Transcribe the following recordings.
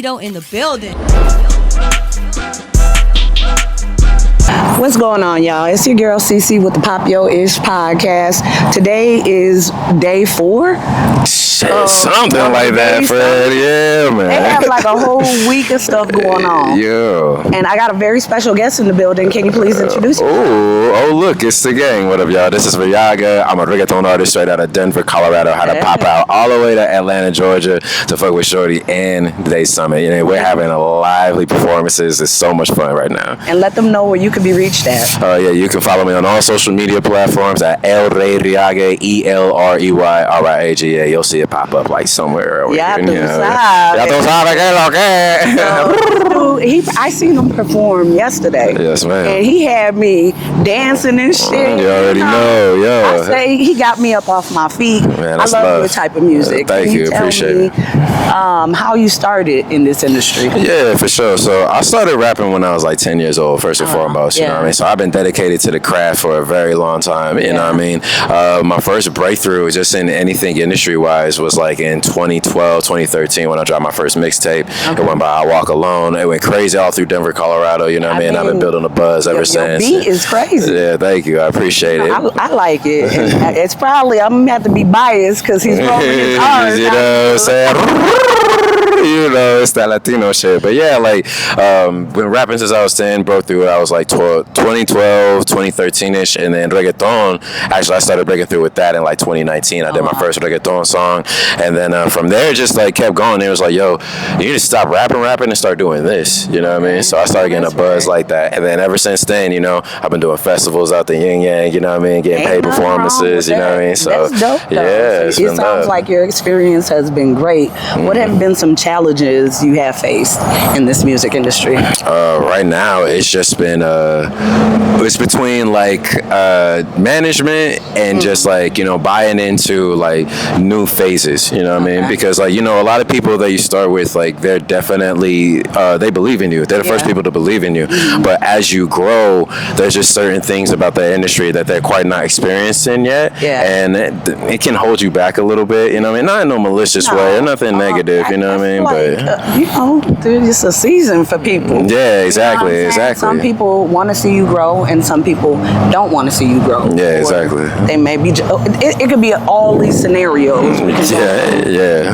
Magneto in the building. What's going on, y'all? It's your girl Cece with the Pop Yo Ish podcast. Today is day 4. Something like that, Fred. Yeah, man. They have like a whole week of stuff going on. Yeah. And I got a very special guest in the building. Can you please introduce me? Oh, look, it's the gang. What up, y'all? This is Riaga. I'm a reggaeton artist straight out of Denver, Colorado. Had to pop out all the way to Atlanta, Georgia to fuck with Shorty and the Daze Summit. You know, we're having lively performances. It's so much fun right now. And let them know where you can be reached at. Yeah, you can follow me on all social media platforms at Elreyriaga, Elreyriaga. You'll see it pop up like somewhere over here. Ya tú sabes. I seen him perform yesterday. Yes, ma'am. And he had me dancing and shit. You already know, yo. I say he got me up off my feet. Man, I love your type of music. Thank you. Appreciate it. How you started in this industry? Yeah, for sure. So I started rapping when I was like 10 years old, first and foremost. You know what I mean? So I've been dedicated to the craft for a very long time. You know what I mean? My first breakthrough just in anything industry-wise was like in 2012, 2013 when I dropped my first mixtape. It went by I Walk Alone. It went crazy all through Denver, Colorado. You know what I mean? I've been building a buzz ever since. Your beat is crazy. Yeah, thank you. I appreciate it. I like it. And it's probably, I'm going to have to be biased because he's rolling his R's. You know what I'm saying? You know, it's that Latino shit. But yeah, like, been rapping since I was 10, broke through I was like 2012, 2013-ish, and then reggaeton, actually I started breaking through with that in like 2019. I did my first reggaeton song, and then from there just like kept going. It was like, yo, you need to stop rapping and start doing this, you know what I mean? So I started getting a buzz like that, and then ever since then, you know, I've been doing festivals out the yin yang, you know what I mean, getting paid performances, you know what I mean? So that's dope, though. Yeah, it sounds like your experience has been great. What have been some challenges you have faced in this music industry? Right now, it's just been it's between like management and just like, you know, buying into like new phases, you know what I mean? Because like, you know, a lot of people that you start with, like they're definitely they believe in you. They're the first people to believe in you. But as you grow, there's just certain things about the industry that they're quite not experienced in yet, and it can hold you back a little bit, you know what I mean? Not in no malicious way or nothing negative, you know what I mean? But you know, there's just a season for people. Yeah, exactly, you know exactly. Some people want to see you grow, and some people don't want to see you grow. Yeah, exactly. They may be. It could be all these scenarios.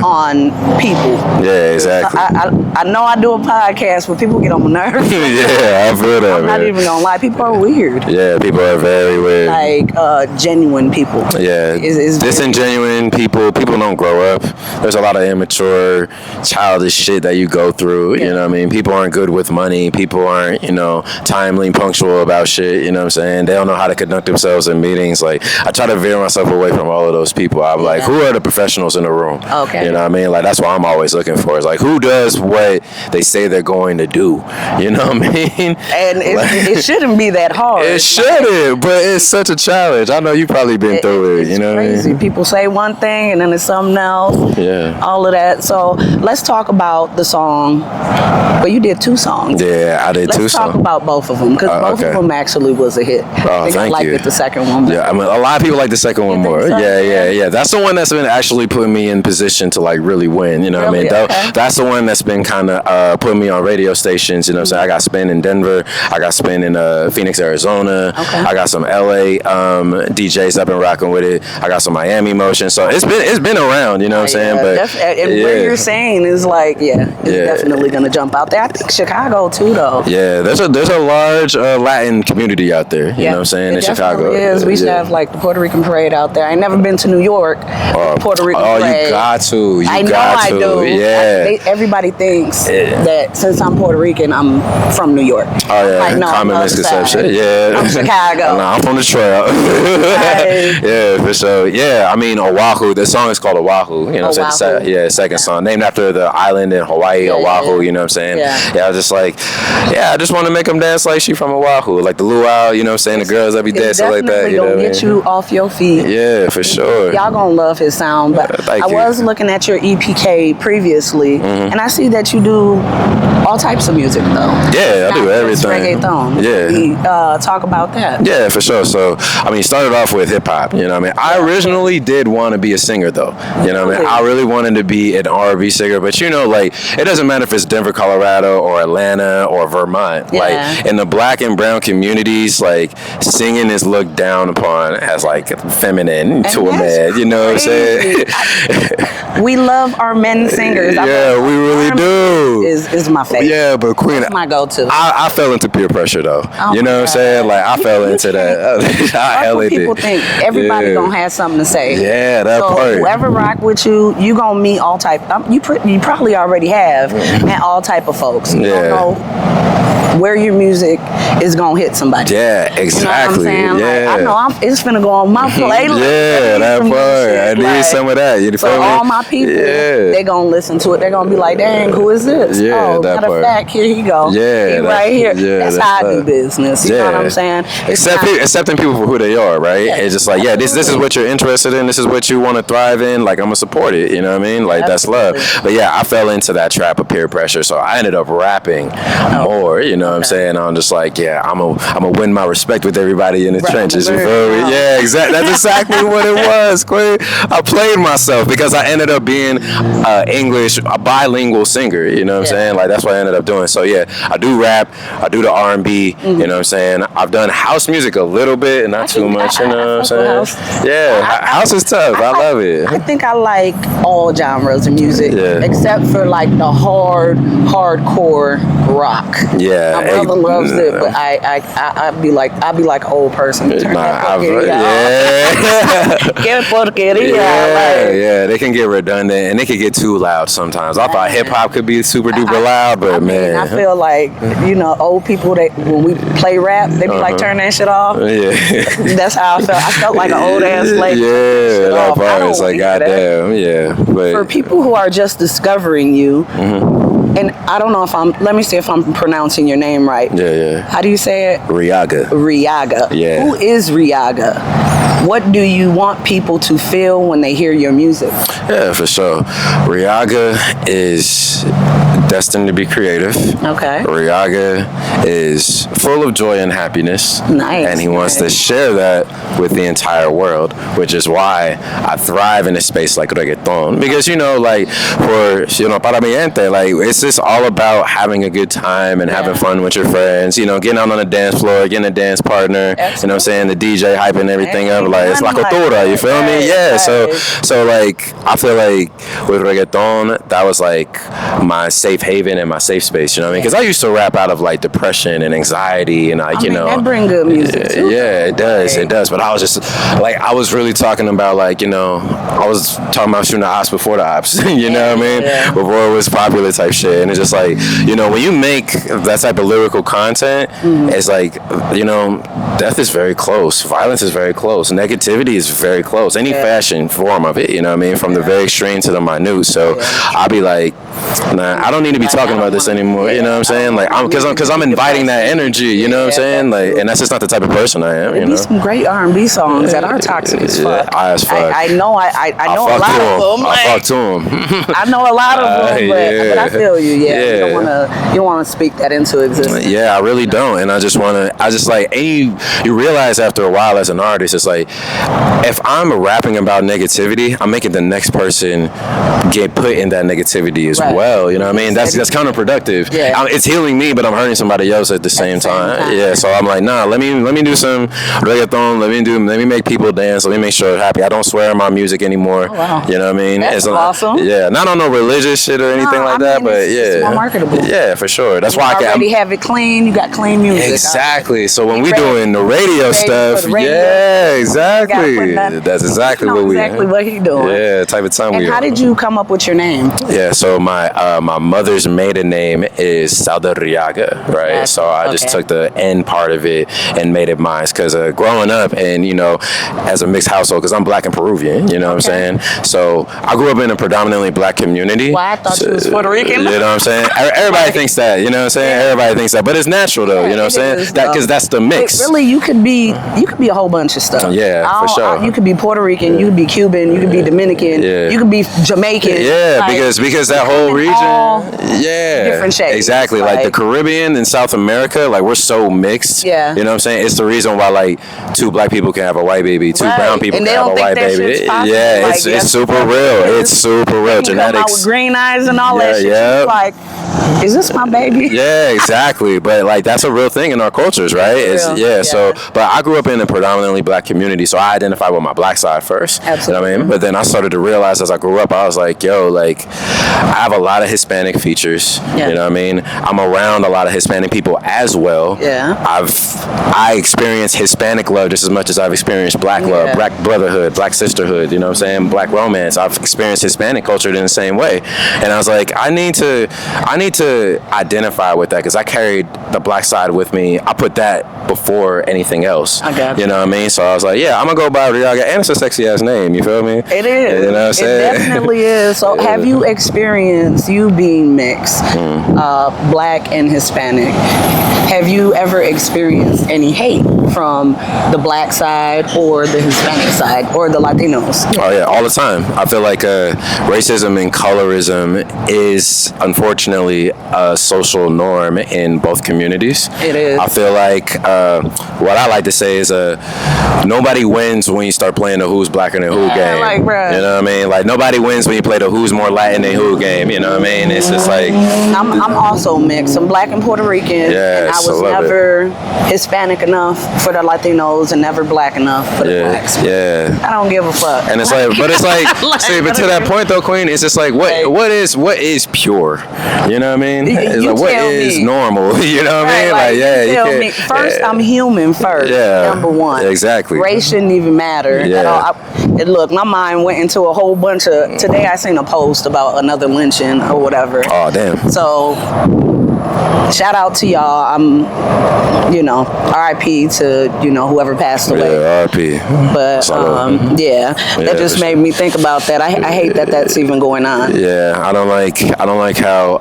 On people. Yeah, exactly. I know I do a podcast where people get on my nerves. Yeah, I feel that. I'm not even gonna lie. People are weird. Yeah, people are very weird. Like genuine people. Yeah, disingenuine people. People don't grow up. There's a lot of immature, childish shit that you go through. You know what I mean? People aren't good with money. People aren't, you know, timely, punctual about shit. You know what I'm saying? They don't know how to conduct themselves in meetings. Like, I try to veer myself away from all of those people. I'm like, who are the professionals in the room? Okay. You know what I mean? Like, that's what I'm always looking for. It's like, who does what they say they're going to do? You know what I mean? And it shouldn't be that hard. It shouldn't, but it's such a challenge. I know you probably been through it. You know what I mean? People say one thing and then it's something else. Yeah. All of that. So let's talk about the song. But you did 2 songs. Yeah, I did 2 songs. Let's talk about both of them, because both of them actually was a hit. Oh, I liked it, the second one. Yeah, I mean, a lot of people like the second one more. So? Yeah. That's the one that's been actually putting me in position to like really win. You know what I mean? That's the one that's been kind of putting me on radio stations. You know what I'm saying? I got spin in Denver. I got spin in Phoenix, Arizona. I got some LA DJs I've been rocking with it. I got some Miami motion. So it's been around. You know what I'm saying? But what you're saying is like, it's definitely gonna jump out there. I think Chicago too, though. Yeah, there's a large Latin community out there. You know what I'm saying? In Chicago. Is. We should have like the Puerto Rican parade out there. I ain't never been to New York. Puerto Rican parade. Oh, you got to. I know I do. Yeah. Everybody thinks that since I'm Puerto Rican, I'm from New York. Oh yeah. Like, no, common misconception. Yeah. I'm Chicago. No, I'm from Detroit. Yeah, for sure. Yeah, I mean Oahu. The song is called Oahu. You know what I'm saying? Second song, named after the island in Hawaii, Oahu. You know what I'm saying? Yeah, I was just like, I just want to make them dance like she from Oahu, like the luau. You know what I'm saying? The girls that be dancing like that. You know what I mean? Get you off your feet. Yeah, for sure. Y'all gonna love his sound. But I was looking at your EPK previously, and I see that you do all types of music though. Yeah, I do everything. Reggaeton. Yeah. Talk about that. Yeah, for sure. So, I mean, started off with hip hop. You know what I mean? I originally did want to be a singer though. You know what I mean? I really wanted to be an R&B singer, but But you know, like, it doesn't matter if it's Denver, Colorado, or Atlanta, or Vermont. Like, in the black and brown communities, like, singing is looked down upon as, like, feminine to a man. You know what I'm saying? We love our men singers. Yeah, we really do. Is my favorite. Yeah, but Queen, that's my go-to. I fell into peer pressure though. Oh, you know what I'm saying? Like, I fell into that. I hella did. People think everybody gonna have something to say. Yeah, that part. Whoever rock with you, you gonna meet all type. You probably already have met all type of folks. You don't know where your music is gonna hit somebody. Yeah, exactly. You know what I'm saying? Yeah. Like, I know it's finna go on my playlist. Yeah, that part. I need some of that. You feel me? All my people, they gonna listen to it. They're gonna be like, "Dang, who is this?" Yeah, that matter of part. fact, here he go. Yeah, he right here. Yeah, that's how I do business. You know what I'm saying? Accepting people for who they are, right? Yeah, it's just like, this is what you're interested in. This is what you want to thrive in. Like, I'm gonna support it. You know what I mean? Like, that's love. But yeah, I fell into that trap of peer pressure, so I ended up rapping more. You know what I'm saying? I'm just like, I'm gonna win my respect with everybody in the trenches. You feel me? Yeah, exactly. That's exactly what it was, Queen. I played myself because I ended up being English, a bilingual singer. You know what I'm saying? Like, that's what I ended up doing. So yeah, I do rap, I do the R&B. You know what I'm saying? I've done house music a little bit, and not too much. You know what I'm saying? Yeah, house is tough. I love it. I think I like all genres of music, except for like the hardcore rock. Yeah, my brother loves it, but I'd be like an old person. Turn that yeah, they can get redundant and they can get too loud sometimes. I thought hip hop could be super duper loud, but man, I feel like old people that when we play rap, they be like, turn that shit off. Yeah, that's how I felt. I felt like an old ass lady. Yeah, that part is like, goddamn. Yeah, but for people who are just discovering you. And I don't know let me see if I'm pronouncing your name right. Yeah. How do you say it? Riaga. Riaga. Yeah. Who is Riaga? What do you want people to feel when they hear your music? Yeah, for sure. Riaga is destined to be creative. Okay. Riaga is full of joy and happiness. Nice. And he wants to share that with the entire world, which is why I thrive in a space like reggaeton. Because, like, para mi gente, like, it's just all about having a good time and having fun with your friends, getting out on the dance floor, getting a dance partner, you know what I'm saying, the DJ hyping everything up, like, it's la cultura, you feel me? Yeah, so like, I feel like with reggaeton, that was like my safe haven and my safe space, you know what I mean? Because I used to rap out of like depression and anxiety and like, that bring good music too. Yeah, it does, but I was just like, I was really talking about like, I was talking about shooting the ops before the ops, you know what I mean? Before it was popular type shit, and it's just like, when you make that type of lyrical content, it's like, death is very close, violence is very close, negativity is very close, any fashion form of it, you know what I mean, from the very extreme to the minute. So I'll be like, nah, I don't need to be talking about this anymore, you know what I'm saying? Like, because I'm inviting that energy, you know what I'm saying? Like, and that's just not the type of person I am, There's some great R&B songs that are toxic as fuck. I know a lot of them. I fuck to them. I know a lot of them, but I feel you. You don't want to speak that into existence. Yeah, I really don't, and you realize after a while as an artist, it's like, if I'm rapping about negativity, I'm making the next person get put in that negativity as well. You know what I mean? That's counterproductive. Yeah. It's healing me, but I'm hurting somebody else at the same time. Yeah, so I'm like, nah, let me do some reggaeton. Let me make people dance. Let me make sure they're happy. I don't swear in my music anymore. Oh, wow. You know what I mean? That's awesome. Yeah, not on no religious shit or anything that, but it's more marketable. Yeah, for sure. That's why I can already have it clean. You got clean music. Exactly. So when we doing the radio stuff, exactly. That's exactly what we. Exactly what he doing. Yeah, type of time we. And how did you come up with your name? Yeah, so my mother's maiden name is Elreyriaga, right? So I just took the end part of it and made it mine. Because growing up and as a mixed household, because I'm Black and Peruvian, you know what I'm saying? So I grew up in a predominantly Black community. Well, I thought you was Puerto Rican. You know what I'm saying? Everybody thinks that, you know what I'm saying? Everybody thinks that, but it's natural though, you know what I'm saying? Because that's the mix. Really, you could be a whole bunch of stuff. Yeah, for sure. You could be Puerto Rican, you could be Cuban, you could be Dominican, you could be Jamaican. Yeah, because that whole region, different shapes. Exactly, like the Caribbean and South America, like we're so mixed. Yeah, you know what I'm saying? It's the reason why like 2 Black people can have a white baby, 2 brown people can have a white baby. Yeah, it's super real. It's super real. Come out with green eyes and all that shit. Yeah. Like, is this my baby? Yeah, exactly. But like that's a real thing in our cultures, right? So, but I grew up in a predominantly black community, so I identify with my black side first. Absolutely. You know what I mean? But then I started to realize as I grew up, I was like, yo, like I have a lot of Hispanic features. Yeah. You know what I mean? I'm around a lot of Hispanic people as well. Yeah. I experience Hispanic love just as much as I've experienced black love, black brotherhood, black sisterhood, you know what I'm saying? Black romance. I've experienced Hispanic culture in the same way. And I was like, I need to identify with that because I carried the black side with me. I put that before anything else. I got you. You know what I mean? So I was like, yeah, I'm gonna go by Riaga, and it's a sexy ass name. You feel me? It is. You know what I'm saying? It definitely is. So have you experienced you being mixed, black and Hispanic? Have you ever experienced any hate from the black side or the Hispanic side or the Latinos? Oh yeah, all the time. I feel like racism and colorism is unfortunately a social norm in both communities. It is. I feel like what I like to say is nobody wins when you start playing the who's blacker than who game. Like, bruh. You know what I mean? Like nobody wins when you play the who's more Latin than who game. You know what I mean? It's just like I'm also mixed. I'm black and Puerto Rican. Yeah, and I was never Hispanic enough for the Latinos and never black enough for the blacks. Yeah. I don't give a fuck. And it's like, but it's like, see, but to that point though, Queen, it's just like, what is pure? You know what I mean? It's like, what is normal? You know what I mean? Like, yeah, you can't. Me. First, I'm human first. Yeah. Number one. Exactly. Race shouldn't even matter at all. And look, my mind went into a whole bunch of. Today, I seen a post about another lynching or whatever. Oh damn. So. Shout out to y'all. I'm, RIP to, whoever passed away. Yeah, RIP. But, that just made me think about that. I hate that that's even going on. Yeah, I don't like how,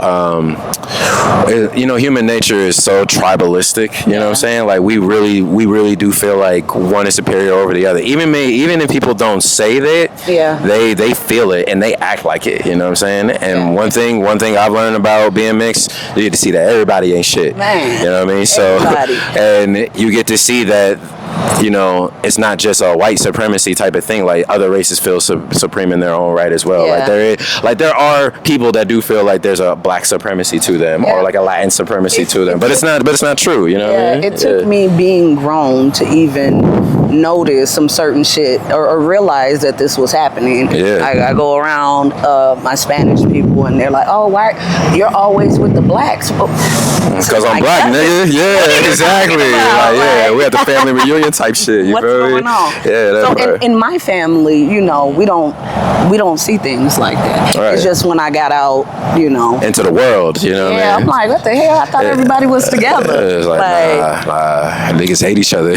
human nature is so tribalistic, you know what I'm saying? Like, we really do feel like one is superior over the other. Even if people don't say that, they feel it and they act like it, you know what I'm saying? And one thing I've learned about being mixed, you get to see that everybody ain't shit. Man, you know what I mean? So, and you get to see that, it's not just a white supremacy type of thing. Like other races feel supreme in their own right as well. Yeah. Like there are people that do feel like there's a black supremacy to them or like a Latin supremacy to them. But it's not true. You know what I mean? It took me being grown to even notice some certain shit or realize that this was happening. Yeah. I go around my Spanish people and they're like, "Oh, why you're always with the blacks?" Because I'm black, nigga. Yeah, exactly. We had the family reunion type shit. You What's feel going me? on? Yeah, that's so in my family, we don't see things like that. Right. It's just when I got out, into the world, you know what I mean? I'm like, what the hell? I thought everybody was together. It's like, nah, niggas hate each other.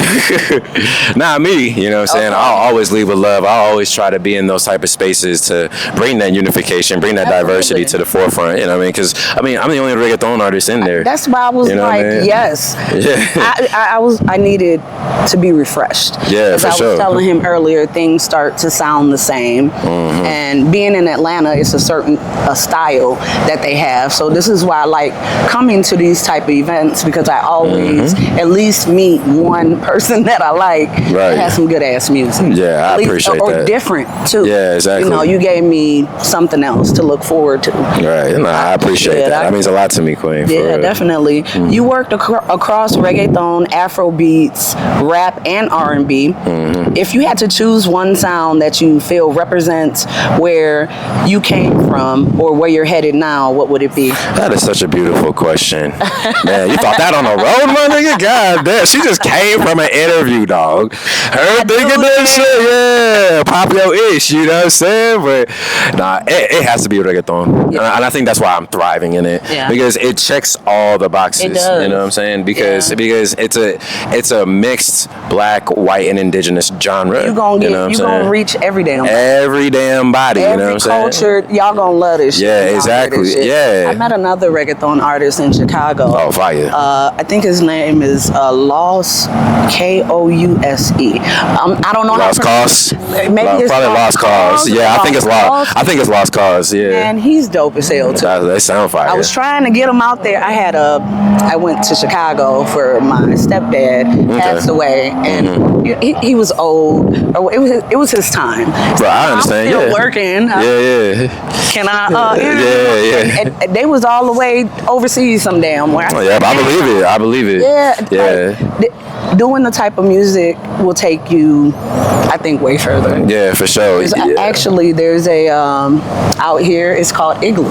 Not me, you know what I'm saying? Okay. I'll always lead with love. I'll always try to be in those type of spaces to bring that unification, bring that diversity to the forefront, you know what I mean? Because, I'm the only reggaeton artist in there. That's why I was yes. Yeah. I needed to be refreshed. Yeah, for I was telling him earlier, things start to sound the same. Mm-hmm. And being in Atlanta, it's a certain style that they have. So this is why I like coming to these type of events because I always at least meet one person that I like that has some good ass music. Yeah, I appreciate that. Or different too. Yeah, exactly. You gave me something else to look forward to. Right. No, I appreciate that. That means a lot to me, Queen. Yeah, definitely. Mm-hmm. You worked across reggaeton, Afro beats, rap, and R&B. Mm-hmm. If you had to choose one sound that you feel represents where you came from or where you're headed now, what would it be? That is such a beautiful question. Man, you thought that on the road, my nigga? God damn. She just came from an interview, dog. Her thinking that shit, pop your ish, you know what I'm saying? But nah, it has to be reggaeton. Yeah. And I think that's why I'm thriving in it. Yeah. Because it checks all the boxes. It does. You know what I'm saying? Because it's a mixed black, white, and indigenous genre. You gonna reach every damn body. You know what I'm saying? Every culture, y'all gonna love this shit. Yeah, exactly. Yeah. I met another reggaeton artist in Chicago. Oh, fire. I think his name is Lost, Kouse. I don't know. Lost Cause. Maybe it's probably Lost Cause. Yeah, I think it's Lost. I think it's Lost Cause. Yeah. And he's dope as hell too. They sound fire. I was trying to get him out there. I had a I went to Chicago for my stepdad passed away, and he was old. Or it was his time. Bro, I understand. I'm still working. Can I? And they was all the way overseas some damn where. I believe it. Yeah. Like, doing the type of music will take you, I think, way further. Yeah, for sure. Actually, there's a out here. It's called Igloo.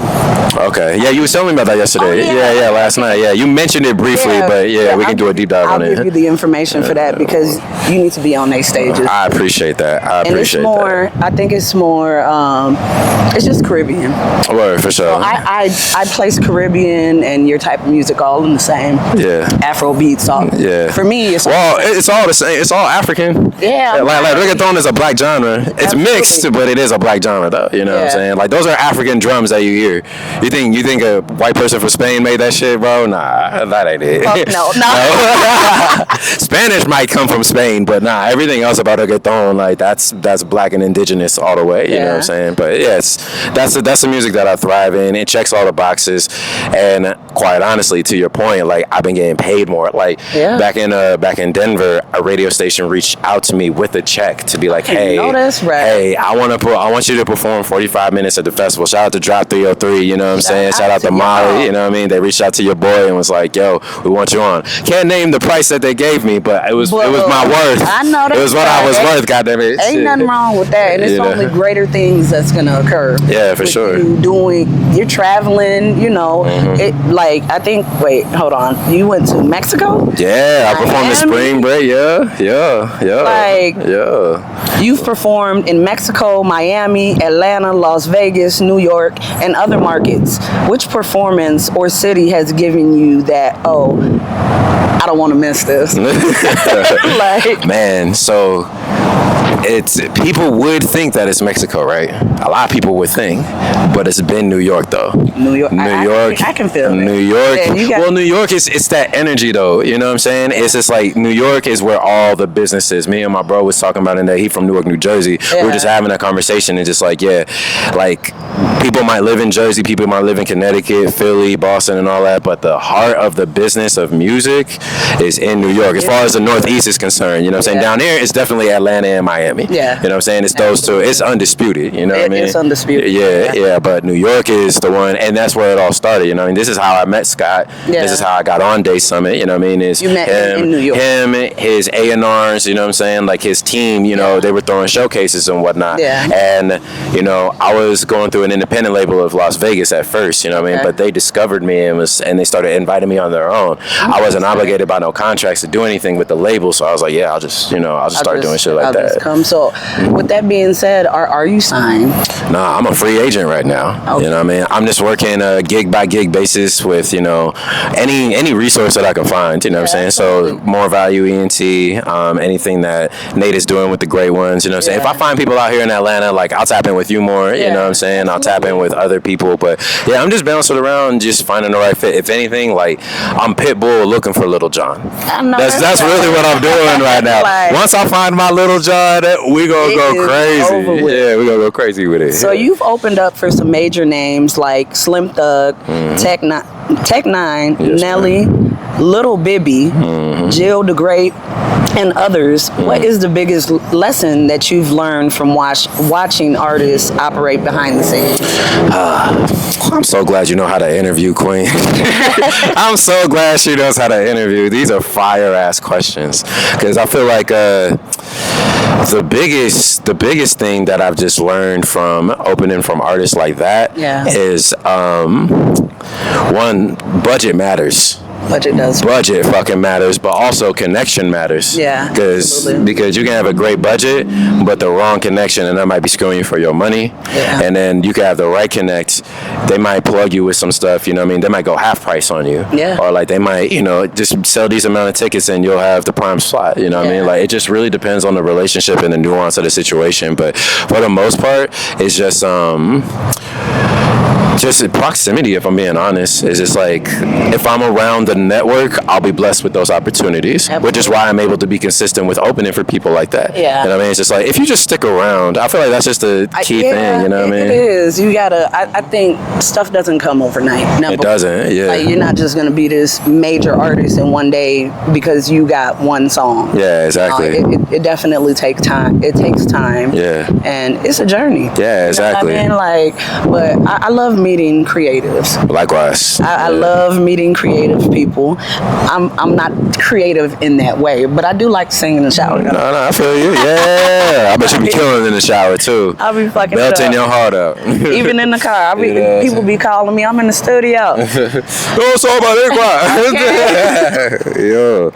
Okay. Yeah, you were telling me about that yesterday. Yeah, last night. Yeah, you mentioned it briefly, but we can do a deep dive on it. I'll give you the information for that because you need to be on these stages. I appreciate that. I think it's more. It's just Caribbean. Word, for sure. So I place Caribbean and your type of music all in the same. Yeah. Afro beats. For me, it's all the same. It's all African. Yeah. Like reggaeton is a black genre. It's mixed, but it is a black genre, though. You know what I'm saying? Like those are African drums that you hear. You think a white person from Spain made that shit, bro? Nah, that ain't it. No. Spanish might come from Spain, but nah, everything else about reggaeton, like that's black and indigenous all the way. You know what I'm saying? But that's the music that I thrive in. It checks all the boxes, and quite honestly, to your point, like I've been getting paid more. Like back in Denver, a radio station reached out to me with a check to be like, hey, I want you to perform 45 minutes at the festival. Shout out to Drop 303, you know what I'm saying? Shout out to Molly, you know what I mean? They reached out to your boy and was like, yo, we want you on. Can't name the price that they gave me, but it was my worth. I know that. It was what I was worth, goddamn it. Ain't nothing wrong with that, and it's only greater things that's gonna occur. Yeah, for sure. You're traveling, you know. It like I think. Wait, hold on. You went to Mexico? Yeah, I performed in spring break. You've performed in Mexico, Miami, Atlanta, Las Vegas, New York, and other markets. Which performance or city has given you that? Oh, I don't want to miss this. Man, so people would think that it's Mexico, right? A lot of people would think, but it's been New York though. New York. I can feel it. New York. Yeah, New York it's that energy though. You know what I'm saying? It's just like New York is where all the business is. Me and my bro was talking about it that he from Newark, New Jersey. Yeah. We were just having a conversation and just like people might live in Jersey, people might live in Connecticut, Philly, Boston, and all that, but the heart of the business of music is in New York. As far as the Northeast is concerned, you know what I'm saying? Down here, it's definitely Atlanta and Miami. Yeah. You know what I'm saying? It's those two. It's undisputed. You know what I mean? It's undisputed. Yeah. But New York is the one, and that's where it all started. You know what I mean? This is how I met Scott. Yeah. This is how I got on Daze Summit. You know what I mean? You met him in New York. Him, his A&Rs, you know what I'm saying? Like his team, you know, they were throwing showcases and whatnot. Yeah. And, you know, I was going through an independent label of Las Vegas at first, you know what I mean? But they discovered me and they started inviting me on their own. I wasn't obligated by no contracts to do anything with the label, so I was like, I'll just start doing shit like that. So, with that being said, are you signed? Nah, I'm a free agent right now. Okay. You know what I mean? I'm just working a gig by gig basis with, you know, any resource that I can find, you know what I'm saying? So, More Value, ENT, anything that Nate is doing with the great ones, you know what I'm saying? If I find people out here in Atlanta, like, I'll tap in with you more, you know what I'm saying? I'll tap in with other people, but I'm just bouncing around, just finding the right fit. If anything, like, I'm Pitbull looking for Little John. I know that's really what I'm doing right now. Once I find my Little John, we gonna go crazy. Yeah, we gonna go crazy with it. So you've opened up for some major names like Slim Thug, Tech Nine, Nelly, Little Bibby, Jill the Great, and others. What is the biggest lesson that you've learned from watching artists operate behind the scenes? I'm so glad you know how to interview, Queen. I'm so glad she knows how to interview. These are fire-ass questions. Because I feel like the biggest thing that I've just learned from opening from artists like that is, one, budget matters. Budget fucking matters, but also connection matters. Yeah. Because you can have a great budget, but the wrong connection, and that might be screwing you for your money. Yeah. And then you can have the right connect. They might plug you with some stuff, you know what I mean? They might go half price on you. Yeah. Or like they might, you know, just sell these amount of tickets and you'll have the prime slot, you know what I mean? Like it just really depends on the relationship and the nuance of the situation. But for the most part, it's just just proximity, if I'm being honest. Is just like, if I'm around the network, I'll be blessed with those opportunities, which is why I'm able to be consistent with opening for people like that. Yeah. You know what I mean? It's just like, if you just stick around, I feel like that's just the key thing, you know what I mean? It is. You gotta, I think stuff doesn't come overnight. It doesn't, yeah. Like, you're not just gonna be this major artist in one day because you got one song. Yeah, exactly. It definitely takes time. It takes time. Yeah. And it's a journey. Yeah, exactly. You know what I mean? Like, but I love meeting creatives. Likewise. I love meeting creative people. I'm not creative in that way, but I do like to sing in the shower. No, I feel you. Yeah. I bet you be killing in the shower too. I'll be fucking belting your heart out. Even in the car. People be calling me. I'm in the studio. Don't talk about it. Yo.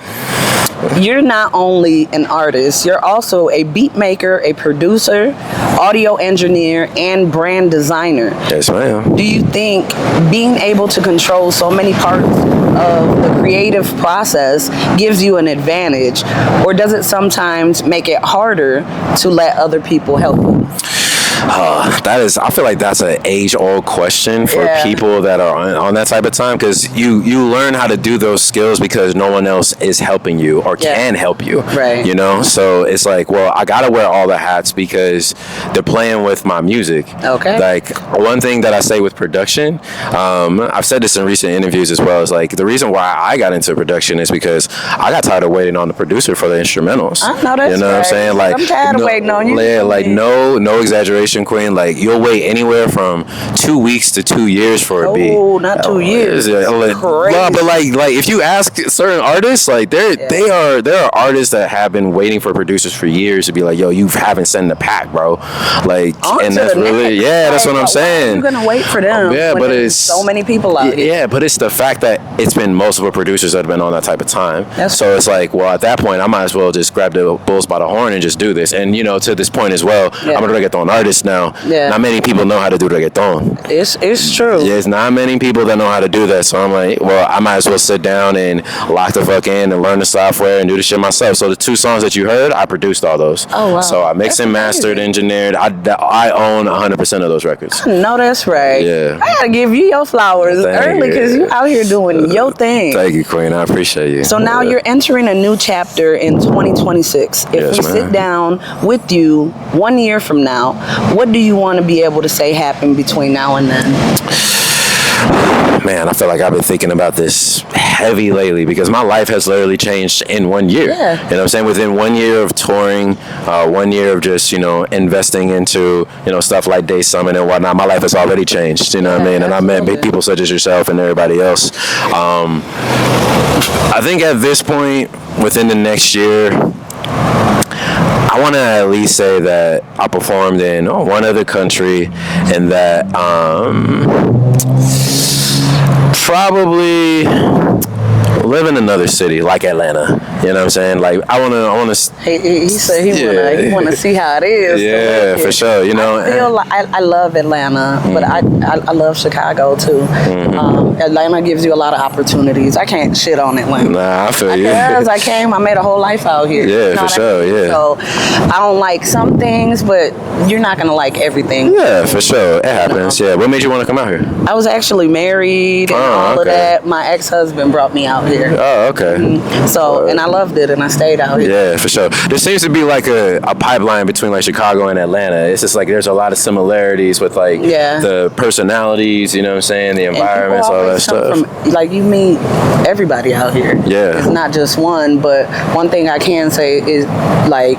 You're not only an artist, you're also a beat maker, a producer, audio engineer, and brand designer. Yes, ma'am. Do you think being able to control so many parts of the creative process gives you an advantage, or does it sometimes make it harder to let other people help you? I feel like that's an age-old question for people that are on that type of time, because you learn how to do those skills because no one else is helping you or can help you. Right. You know, so it's like, well, I gotta wear all the hats because they're playing with my music. Okay. Like, one thing that I say with production, I've said this in recent interviews as well, is like, the reason why I got into production is because I got tired of waiting on the producer for the instrumentals. I know that's You know what I'm saying? Like, I'm tired of waiting on you. Yeah, like no exaggeration, Queen. Like, you'll wait anywhere from 2 weeks to 2 years for a beat. Oh, not 2 years. Like, Crazy. no, but like if you ask certain artists, like there are artists that have been waiting for producers for years to be like, yo, you haven't sent the pack, bro. Like, and that's really that's what I'm saying. You're gonna wait for them. Yeah, but it's so many people out here. Yeah, but it's the fact that it's been multiple producers that have been on that type of time. So it's like, well, at that point, I might as well just grab the bulls by the horn and just do this. And you know, to this point as well, I'm a reggaeton artist now. Yeah. Not many people know how to do reggaeton. It's true. Yeah, it's not many people that know how to do that. So I'm like, well, I might as well sit down and lock the fuck in and learn the software and do the shit myself. So the 2 songs that you heard, I produced all those. Oh, wow. So I mixed and mastered, engineered. I own 100% of those records. No, that's right. Yeah. I gotta give you your flowers early because you out here doing your thing. Thank you, Queen. I appreciate you. So now you're entering a new chapter in 2026. If we sit down with you 1 year from now, what do you want to be able to say happened between now and then? Man, I feel like I've been thinking about this heavy lately because my life has literally changed in 1 year. Yeah. You know what I'm saying? Within 1 year of touring, 1 year of just, you know, investing into, you know, stuff like Daze Summit and whatnot, my life has already changed. You know what I mean? And I met big people such as yourself and everybody else. I think at this point, within the next year, I want to at least say that I performed in one other country, and that probably live in another city like Atlanta. You know what I'm saying? Like, I want to. He said he want to see how it is. Yeah, for sure. You know, I feel like I love Atlanta, but I love Chicago too. Atlanta gives you a lot of opportunities. I can't shit on Atlanta. Nah, I feel you. Because I made a whole life out here. Yeah, you know for sure. Yeah. So I don't like some things, but you're not gonna like everything. Yeah, for sure. It happens. Yeah. What made you want to come out here? I was actually married and all of that. My ex-husband brought me out here. Oh, okay. So, and I loved it, and I stayed out here. Yeah, for sure. There seems to be like a pipeline between like Chicago and Atlanta. It's just like there's a lot of similarities with like the personalities, you know what I'm saying, the environments, all that stuff. Like, you meet everybody out here. Yeah. It's not just one, but one thing I can say is like,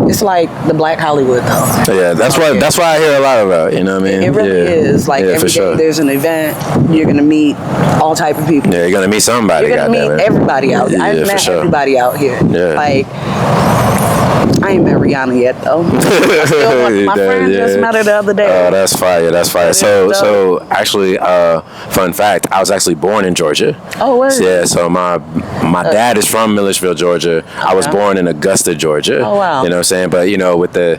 it's like the Black Hollywood though. Yeah, that's why I hear a lot about, you know what I mean? It really is. Like, every day there's an event, you're gonna meet all type of people. Yeah, you're gonna meet somebody. You're gonna meet everybody out here. I've met everybody out here. Yeah. Like, I ain't met Rihanna yet though. My friend just met her the other day. Oh, that's fire. That's fire. So actually, fun fact, I was actually born in Georgia. Oh, where? Yeah, so my dad is from Milledgeville, Georgia. I was born in Augusta, Georgia. Oh, wow. You know what I'm saying? But, you know, with the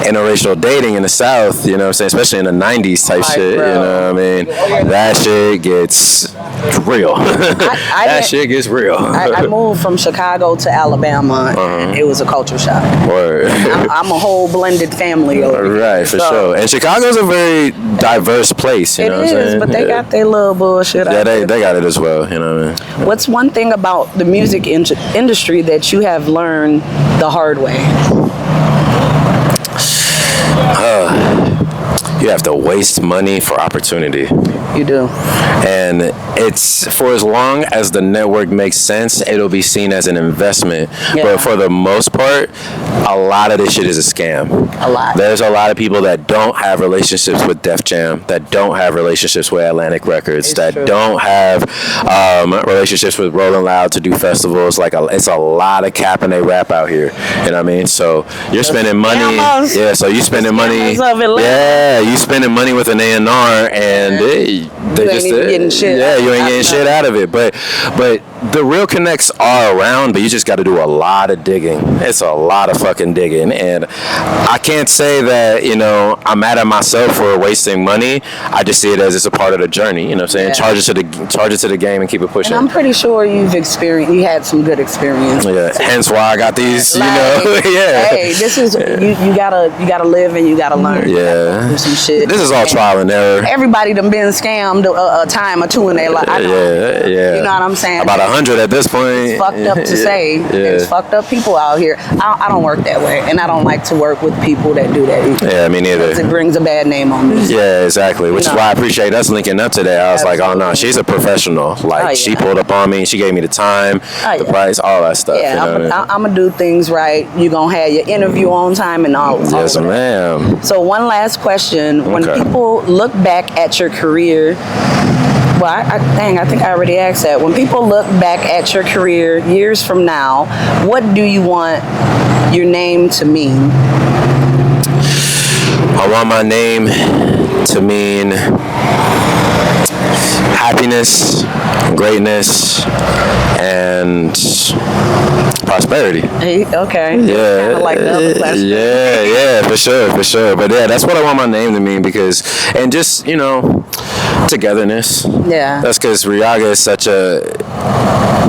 interracial dating in the South, you know what I'm saying, especially in the 90s type shit, you know what I mean? That shit gets real. That shit gets real. I moved from Chicago to Alabama, and it was a culture shock. Word. I'm a whole blended family over here. Right, for sure. And Chicago's a very diverse place, you know what I'm saying? But they got their little bullshit out there. They got it as well, you know what I mean? What's one thing about the music industry that you have learned the hard way? You have to waste money for opportunity. You do. And it's for as long as the network makes sense, it'll be seen as an investment. Yeah. But for the most part, a lot of this shit is a scam. A lot. There's a lot of people that don't have relationships with Def Jam, that don't have relationships with Atlantic Records, that don't have relationships with Rolling Loud to do festivals. Like it's a lot of cap and they rap out here. You know what I mean? So you're spending money. Yeah. So you spending money. Yeah. You spending money with an A&R and they just getting shit. Yeah, you ain't getting shit out of it. But the real connects are around, but you just got to do a lot of digging. It's a lot of fucking digging, and I can't say that I'm mad at myself for wasting money. I just see it as it's a part of the journey. You know what I'm saying? Charge it to the game and keep it pushing. And I'm pretty sure you had some good experience. Yeah, hence why I got these. Yeah. Hey, this is you gotta live and you gotta learn. Yeah. Do some shit. This is all trial and error. Everybody done been scammed a time or two in their life. Yeah. You know what I'm saying? About 100 at this point. It's fucked up to say. There's fucked up people out here. I don't work that way, and I don't like to work with people that do that either. Yeah, me neither. Because it brings a bad name on me. Yeah, exactly. Which is why I appreciate us linking up today. I was like, oh no, she's a professional. Like she pulled up on me. She gave me the time, the price, all that stuff. Yeah, I'm gonna do things right. You gonna have your interview on time and all. Yes, ma'am. So one last question: when people look back at your career. Well, I think I already asked that. When people look back at your career years from now, what do you want your name to mean? I want my name to mean happiness, greatness, and prosperity. Okay. Yeah. Kind of like the other question. Yeah, for sure. But yeah, that's what I want my name to mean and just, togetherness. Yeah. That's because Riaga is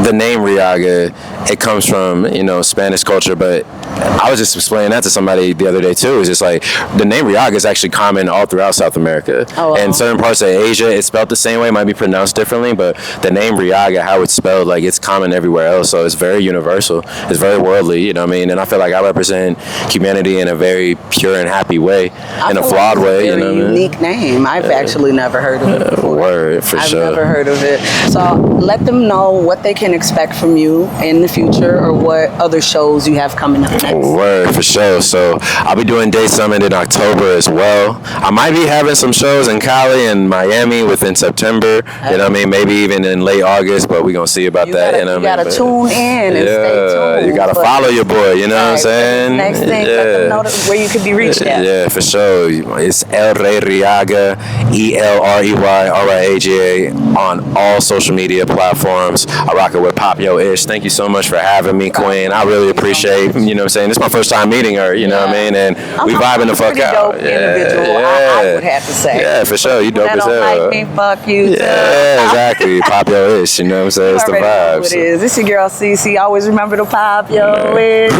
the name Riaga, it comes from, Spanish culture, but I was just explaining that to somebody the other day too. It's just like the name Riaga is actually common all throughout South America. Oh, wow. And certain parts of Asia, it's spelled the same way, might be pronounced differently, but the name Riaga, how it's spelled, like it's common everywhere else. So it's very universal. It's very worldly, you know what I mean? And I feel like I represent humanity in a very pure and happy way, in a flawed way. You know, unique name. I've actually never heard of it before. Word, for sure. I've never heard of it. So let them know what they can expect from you in the future, or what other shows you have coming up next. Word, for sure. So I'll be doing Daze Summit in October as well. I might be having some shows in Cali and Miami within September. You know what I mean? Maybe even in late August, but we're going to see about that. You got to tune in and stay tuned. You got to follow your boy, you know what I'm saying? Next thing, let them know where you could be reached at. Yeah, for sure. It's Elreyriaga, ELREYRIAGA on all social media platforms. I rock it with Pop Yo Ish. Thank you so much for having me, Queen. I really appreciate, you know what I'm saying? This is my first time meeting her, you know what I mean? And we vibing the fuck out. Dope individual, I would have to say. Yeah, for sure. You dope as hell. Like me, fuck you. Yeah, exactly. Pop Yo Ish, you know what I'm saying? It's the vibes. It is. This your girl Cece. Always remember to pop yo Ish.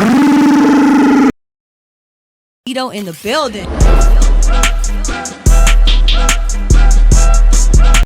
In the building.